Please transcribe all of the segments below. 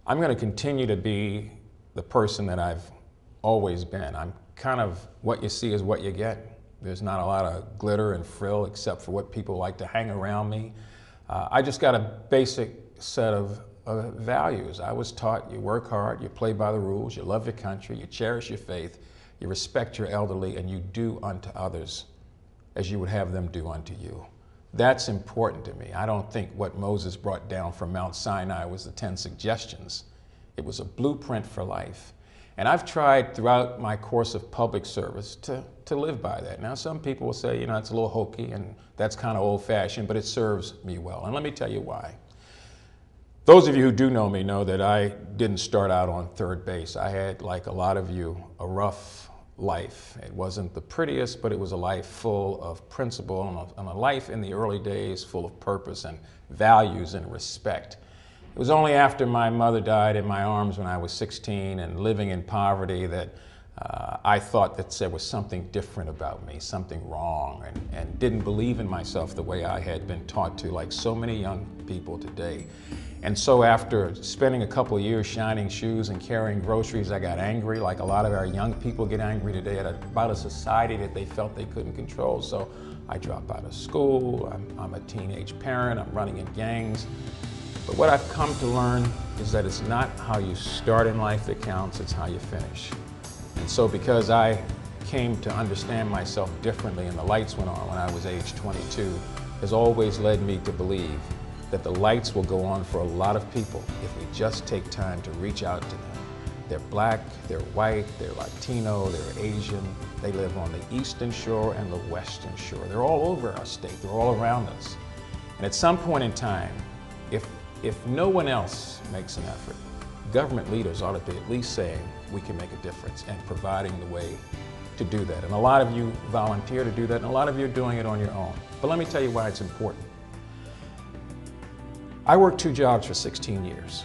I'm going to continue to be the person that I've always been. I'm kind of what you see is what you get. There's not a lot of glitter and frill except for what people like to hang around me. I just got a basic set of values. I was taught you work hard, you play by the rules, you love your country, you cherish your faith, you respect your elderly, and you do unto others as you would have them do unto you. That's important to me. I don't think what Moses brought down from Mount Sinai was the 10 suggestions. It was a blueprint for life. And I've tried throughout my course of public service to live by that. Now, some people will say, you know, it's a little hokey and that's kind of old-fashioned, but it serves me well. And let me tell you why. Those of you who do know me know that I didn't start out on third base. I had, like a lot of you, a rough life. It wasn't the prettiest, but it was a life full of principle and a life in the early days full of purpose and values and respect. It was only after my mother died in my arms when I was 16 and living in poverty that I thought that there was something different about me, something wrong, and didn't believe in myself the way I had been taught to, like so many young people today. And so after spending a couple of years shining shoes and carrying groceries, I got angry, like a lot of our young people get angry today about a society that they felt they couldn't control. So I dropped out of school, I'm a teenage parent, I'm running in gangs. But what I've come to learn is that it's not how you start in life that counts, it's how you finish. And so because I came to understand myself differently and the lights went on when I was age 22, has always led me to believe that the lights will go on for a lot of people if we just take time to reach out to them. They're black, they're white, they're Latino, they're Asian. They live on the eastern shore and the western shore. They're all over our state, they're all around us. And at some point in time, if no one else makes an effort, government leaders ought to be at least saying we can make a difference and providing the way to do that. And a lot of you volunteer to do that, and a lot of you are doing it on your own. But let me tell you why it's important. I worked 2 jobs for 16 years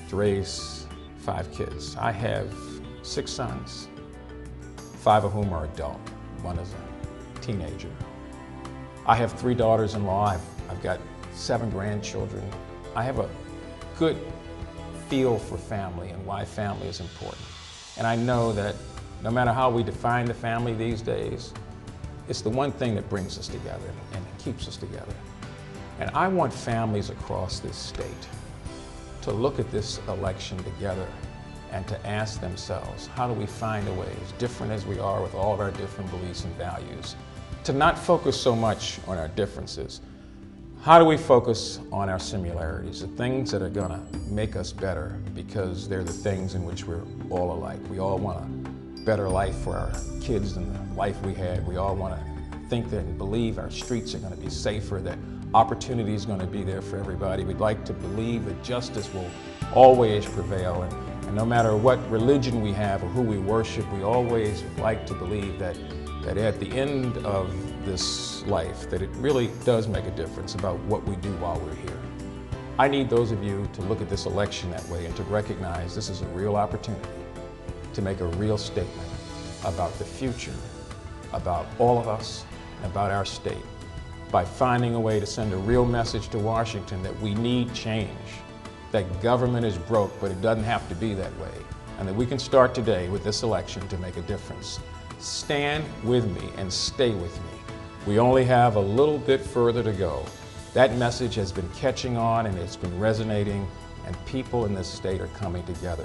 to raise 5 kids. I have 6 sons, 5 of whom are adult. One is a teenager. I have 3 daughters-in-law. I've got 7 grandchildren. I have a good feel for family and why family is important. And I know that no matter how we define the family these days, it's the one thing that brings us together and keeps us together. And I want families across this state to look at this election together and to ask themselves, how do we find a way, as different as we are with all of our different beliefs and values, to not focus so much on our differences. How do we focus on our similarities, the things that are going to make us better because they're the things in which we're all alike. We all want a better life for our kids than the life we had. We all want to think that and believe our streets are going to be safer, that opportunity is going to be there for everybody. We'd like to believe that justice will always prevail, and no matter what religion we have or who we worship, we always like to believe that at the end of this life, that it really does make a difference about what we do while we're here. I need those of you to look at this election that way and to recognize this is a real opportunity to make a real statement about the future, about all of us, and about our state, by finding a way to send a real message to Washington that we need change, that government is broke, but it doesn't have to be that way, and that we can start today with this election to make a difference. Stand with me and stay with me. We only have a little bit further to go. That message has been catching on and it's been resonating, and people in this state are coming together.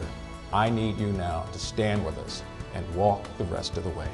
I need you now to stand with us and walk the rest of the way.